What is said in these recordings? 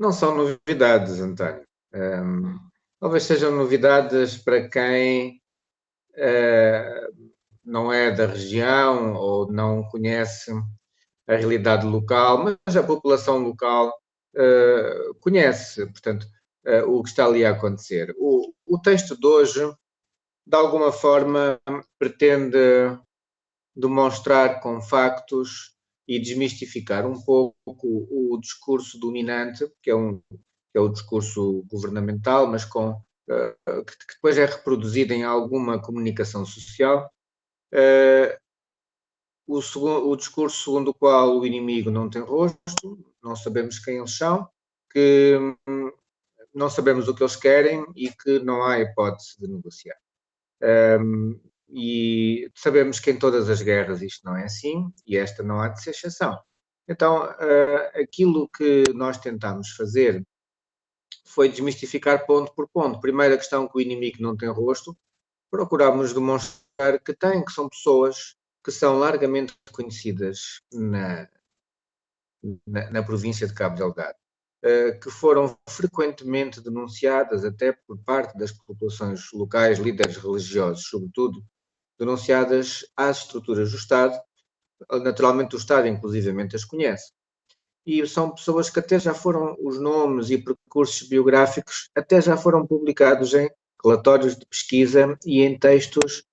Não são novidades, António. Talvez sejam novidades para quem não é da região ou não conhece a realidade local, mas a população local conhece, portanto, o que está ali a acontecer. O texto de hoje, de alguma forma, pretende demonstrar com factos e desmistificar um pouco o discurso dominante, que é o discurso governamental, mas que depois é reproduzido em alguma comunicação social. O discurso segundo o qual o inimigo não tem rosto, não sabemos quem eles são, que não sabemos o que eles querem e que não há hipótese de negociar. E sabemos que em todas as guerras isto não é assim, e esta não há de ser exceção. Então, aquilo que nós tentámos fazer foi desmistificar ponto por ponto. Primeira questão, que o inimigo não tem rosto, procurámos demonstrar que tem, que são pessoas que são largamente conhecidas na província de Cabo Delgado, que foram frequentemente denunciadas até por parte das populações locais, líderes religiosos, sobretudo, denunciadas às estruturas do Estado. Naturalmente o Estado inclusivamente as conhece. E são pessoas que até já foram, os nomes e percursos biográficos até já foram publicados em relatórios de pesquisa e em textos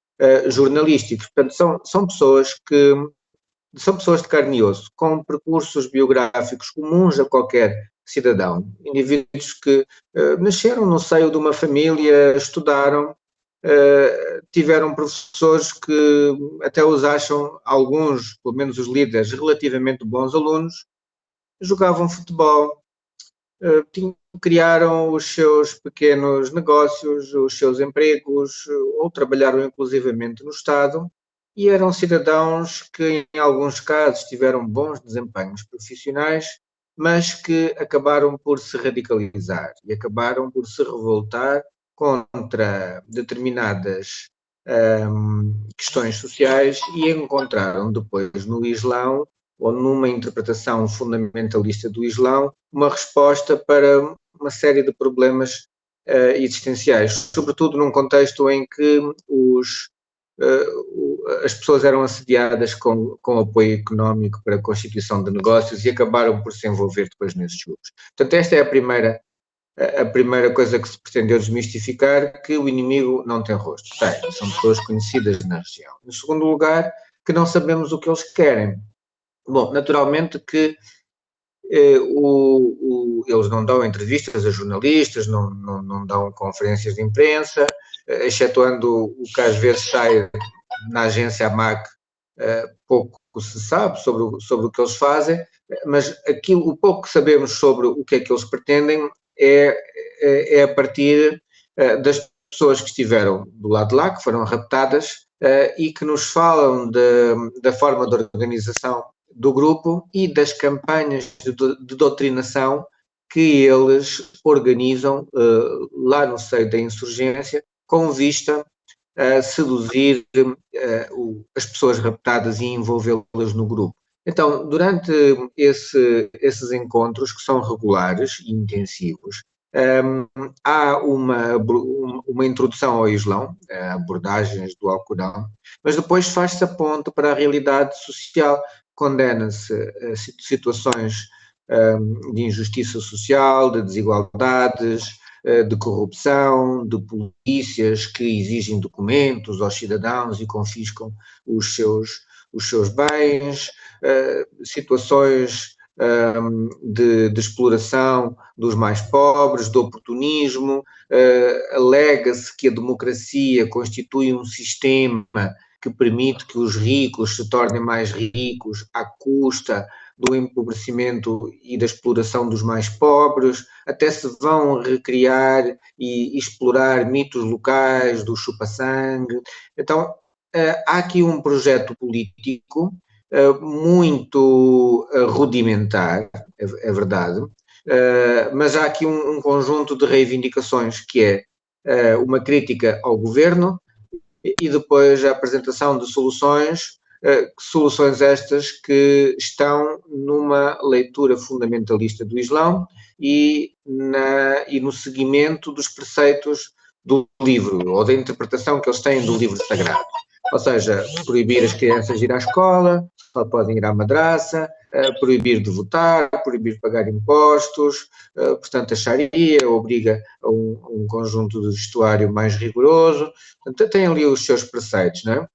jornalísticos. Portanto, são pessoas de carne e osso, com percursos biográficos comuns a qualquer cidadão. Indivíduos que nasceram no seio de uma família, estudaram, tiveram professores que até os acham, alguns, pelo menos os líderes, relativamente bons alunos, jogavam futebol, criaram os seus pequenos negócios, os seus empregos, ou trabalharam inclusivamente no Estado, e eram cidadãos que, em alguns casos, tiveram bons desempenhos profissionais, mas que acabaram por se radicalizar e acabaram por se revoltar contra determinadas questões sociais e encontraram depois no Islão, ou numa interpretação fundamentalista do Islão, uma resposta para uma série de problemas existenciais, sobretudo num contexto em que as pessoas eram assediadas com apoio económico para a constituição de negócios e acabaram por se envolver depois nesses grupos. Portanto, esta é a primeira coisa que se pretendeu desmistificar, que o inimigo não tem rosto. Tem, são pessoas conhecidas na região. Em segundo lugar, que não sabemos o que eles querem. Bom, naturalmente que eles não dão entrevistas a jornalistas, não dão conferências de imprensa, excetuando o que às vezes sai na agência AMAC, pouco se sabe sobre o que eles fazem, mas o pouco que sabemos sobre o que é que eles pretendem é a partir das pessoas que estiveram do lado de lá, que foram raptadas, e que nos falam da forma de organização do grupo e das campanhas de doutrinação que eles organizam lá no seio da insurgência, com vista a seduzir as pessoas raptadas e envolvê-las no grupo. Então, durante esses encontros, que são regulares e intensivos, há uma introdução ao Islão, abordagens do Alcorão, mas depois faz-se a ponte para a realidade social, condena-se situações de injustiça social, de desigualdades, de corrupção, de polícias que exigem documentos aos cidadãos e confiscam os seus bens, situações de exploração dos mais pobres, de oportunismo, alega-se que a democracia constitui um sistema que permite que os ricos se tornem mais ricos à custa do empobrecimento e da exploração dos mais pobres, até se vão recriar e explorar mitos locais do chupa-sangue. Então, há aqui um projeto político muito rudimentar, é verdade, mas há aqui um conjunto de reivindicações que é uma crítica ao governo e depois a apresentação de soluções soluções estas que estão numa leitura fundamentalista do Islão e no seguimento dos preceitos do livro, ou da interpretação que eles têm do livro sagrado. Ou seja, proibir as crianças de ir à escola, só podem ir à madraça, proibir de votar, proibir de pagar impostos, portanto a Sharia obriga a um conjunto de vestuário mais rigoroso, portanto tem ali os seus preceitos, não é?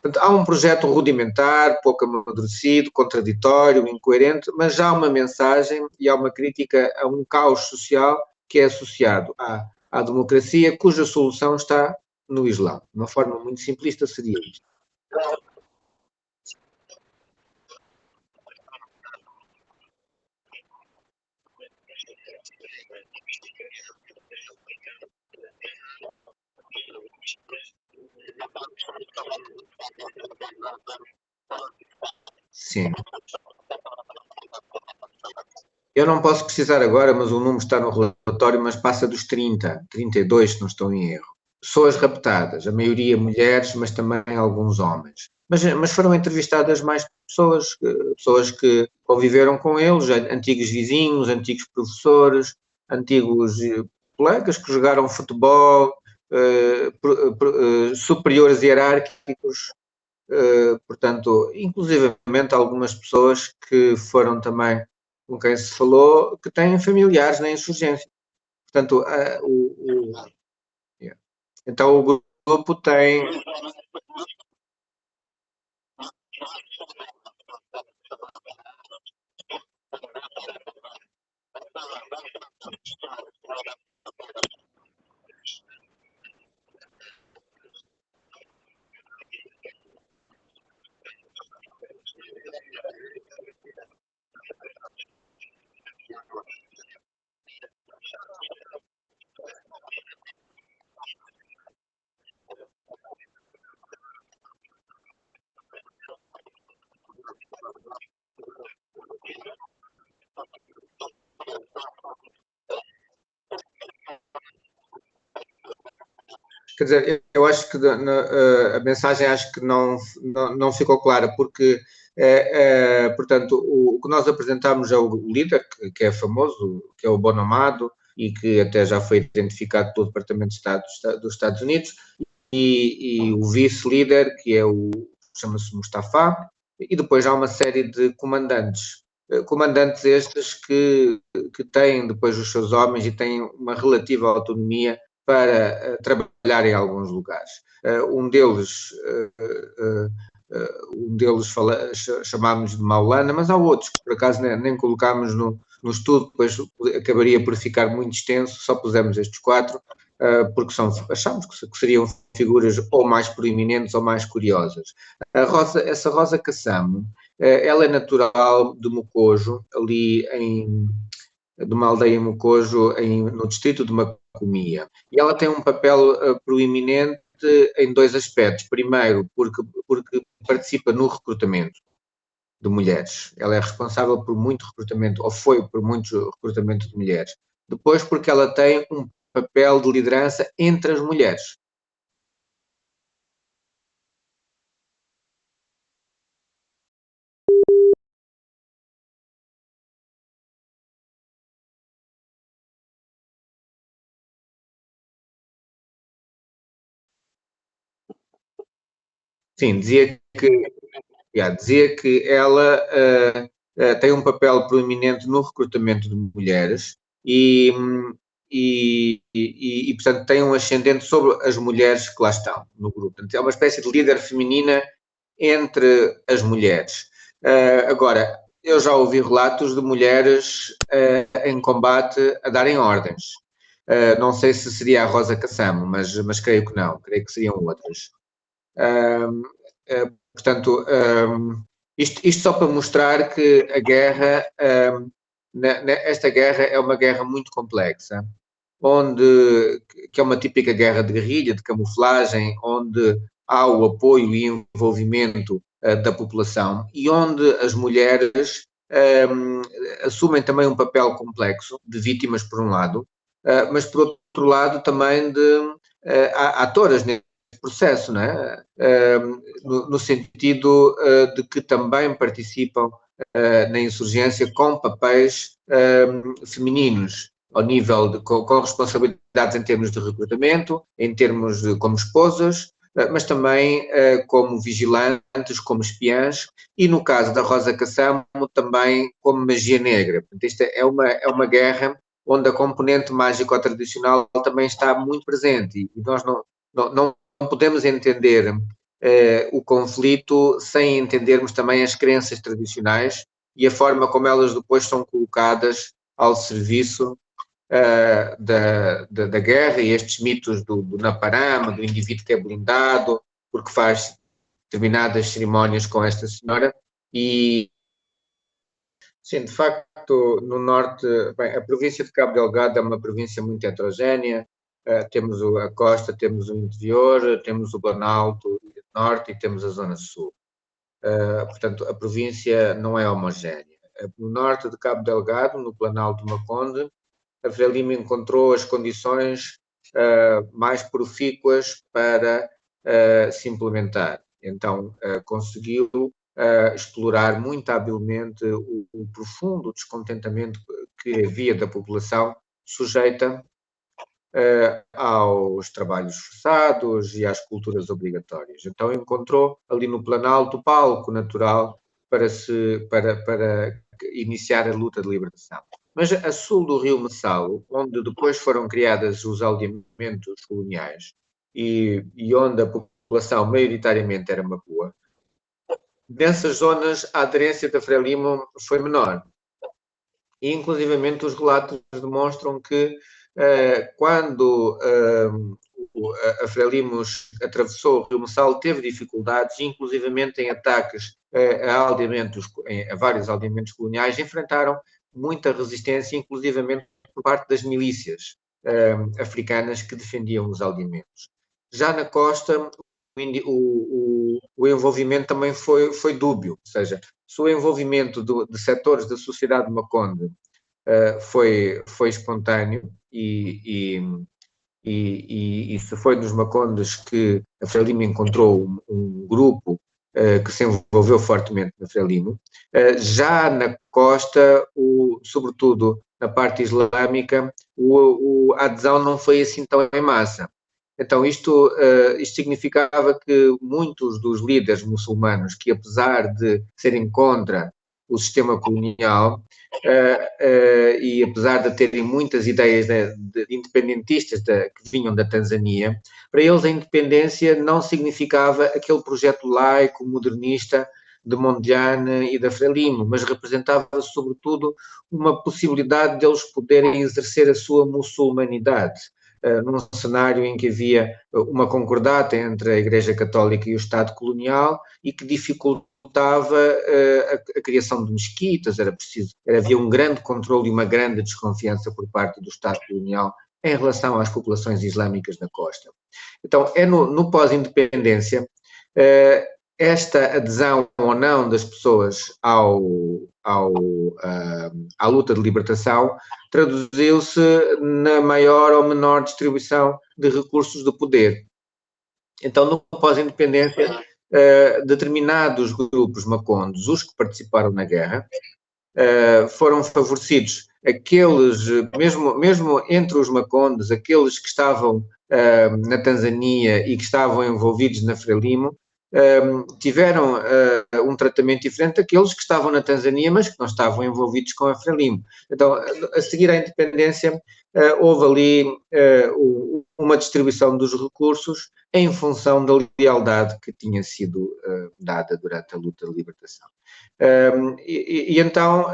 Portanto, há um projeto rudimentar, pouco amadurecido, contraditório, incoerente, mas já há uma mensagem e há uma crítica a um caos social que é associado à democracia, cuja solução está no Islão. De uma forma muito simplista seria isto. Sim. Eu não posso precisar agora, mas o número está no relatório, mas passa dos 30, 32, se não estou em erro. Pessoas raptadas, a maioria mulheres, mas também alguns homens. Mas foram entrevistadas mais pessoas que conviveram com eles, antigos vizinhos, antigos professores, antigos colegas que jogaram futebol, superiores hierárquicos, portanto, inclusivamente algumas pessoas que foram também com quem se falou, que têm familiares na insurgência. Portanto, yeah. Então o grupo tem. Quer dizer, eu acho que a mensagem acho que não ficou clara, porque, portanto, o que nós apresentamos é o líder, que é famoso, que é o Bonomado, e que até já foi identificado pelo Departamento de Estado dos Estados Unidos, e o vice-líder, que é chama-se Mustafa, e depois há uma série de comandantes. Comandantes estes que têm depois os seus homens e têm uma relativa autonomia para trabalhar em alguns lugares. Um deles chamámos de Maulana, mas há outros que por acaso nem colocámos no estudo, depois acabaria por ficar muito extenso, só pusemos estes 4, porque achamos que seriam figuras ou mais proeminentes ou mais curiosas. Essa Rosa Kassam, ela é natural de Mocojo, ali de uma aldeia em Mocojo, no distrito de Macomia. E ela tem um papel proeminente em 2 aspectos. Primeiro, porque participa no recrutamento de mulheres. Ela é responsável por muito recrutamento, ou foi por muito recrutamento de mulheres. Depois, porque ela tem um papel de liderança entre as mulheres. Sim, dizia que ela tem um papel proeminente no recrutamento de mulheres e, portanto, tem um ascendente sobre as mulheres que lá estão no grupo. Portanto, é uma espécie de líder feminina entre as mulheres. Agora, eu já ouvi relatos de mulheres em combate a darem ordens. Não sei se seria a Rosa Kassam, mas creio que não, creio que seriam outras. Portanto, isto só para mostrar que a guerra, esta guerra é uma guerra muito complexa, que é uma típica guerra de guerrilha, de camuflagem, onde há o apoio e envolvimento da população e onde as mulheres assumem também um papel complexo de vítimas, por um lado, mas por outro lado também de atoras neste processo, não é? No sentido de que também participam na insurgência com papéis femininos, ao nível com responsabilidades em termos de recrutamento, em termos de como esposas, mas também como vigilantes, como espiãs, e no caso da Rosa Cassamo, também como magia negra. Portanto, isto é uma guerra onde a componente mágico-tradicional também está muito presente, e nós não podemos entender o conflito sem entendermos também as crenças tradicionais e a forma como elas depois são colocadas ao serviço da guerra, e estes mitos do Naparama, do indivíduo que é blindado, porque faz determinadas cerimónias com esta senhora. E, sim, de facto, no norte, bem, a província de Cabo Delgado é uma província muito heterogénea. Temos a costa, temos o interior, temos o Planalto norte e temos a zona sul. Portanto, a província não é homogénea. No norte de Cabo Delgado, no Planalto Maconde, a Frelimo encontrou as condições mais profícuas para se implementar. Então, conseguiu explorar muito habilmente o profundo descontentamento que havia da população sujeita aos trabalhos forçados e às culturas obrigatórias. Então encontrou ali no Planalto o palco natural para iniciar a luta de libertação. Mas a sul do rio Messalo, onde depois foram criados os aldeamentos coloniais e onde a população maioritariamente era mapua, nessas zonas a aderência da Frelimo foi menor. E inclusivamente os relatos demonstram que quando a Frelimos atravessou o rio Messalo, teve dificuldades, inclusivamente em ataques a vários aldeamentos coloniais, enfrentaram muita resistência, inclusivamente por parte das milícias africanas que defendiam os aldeamentos. Já na costa, o envolvimento também foi dúbio, ou seja, se o envolvimento de setores da sociedade de Maconde foi espontâneo e se foi nos Macondes que a Frelimo encontrou um grupo que se envolveu fortemente na Frelimo. Já na costa, sobretudo na parte islâmica, a adesão não foi assim tão em massa. Então, isto significava que muitos dos líderes muçulmanos, que apesar de serem contra o sistema colonial, e apesar de terem muitas ideias de independentistas que vinham da Tanzânia, para eles a independência não significava aquele projeto laico, modernista de Mondlane e da Frelimo, mas representava sobretudo uma possibilidade deles poderem exercer a sua muçulmanidade, num cenário em que havia uma concordata entre a Igreja Católica e o Estado colonial e que dificultava a criação de mesquitas, havia um grande controle e uma grande desconfiança por parte do Estado colonial em relação às populações islâmicas na costa. Então, é no pós-independência, esta adesão ou não das pessoas à luta de libertação traduziu-se na maior ou menor distribuição de recursos de poder. Então, no pós-independência, determinados grupos macondes, os que participaram na guerra, foram favorecidos. Aqueles, mesmo entre os macondes, aqueles que estavam na Tanzânia e que estavam envolvidos na Frelimo, tiveram um tratamento diferente daqueles que estavam na Tanzânia, mas que não estavam envolvidos com a Frelimo. Então, a seguir à independência, houve ali uma distribuição dos recursos em função da lealdade que tinha sido dada durante a luta de libertação. Então,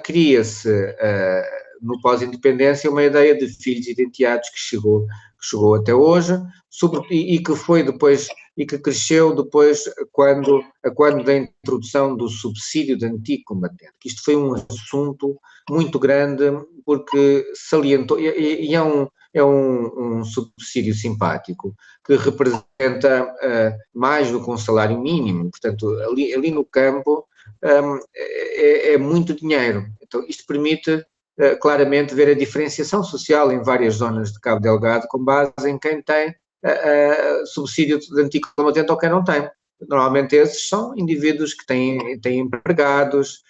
cria-se, no pós-independência, uma ideia de filhos identiados que chegou até hoje, e que foi depois, e que cresceu depois quando da introdução do subsídio de antigo combatente. Isto foi um assunto muito grande, porque salientou, e é um subsídio simpático, que representa mais do que um salário mínimo. Portanto, ali no campo é muito dinheiro. Então, isto permite claramente ver a diferenciação social em várias zonas de Cabo Delgado, com base em quem tem subsídio de anticombatente ou quem não tem. Normalmente esses são indivíduos que têm empregados,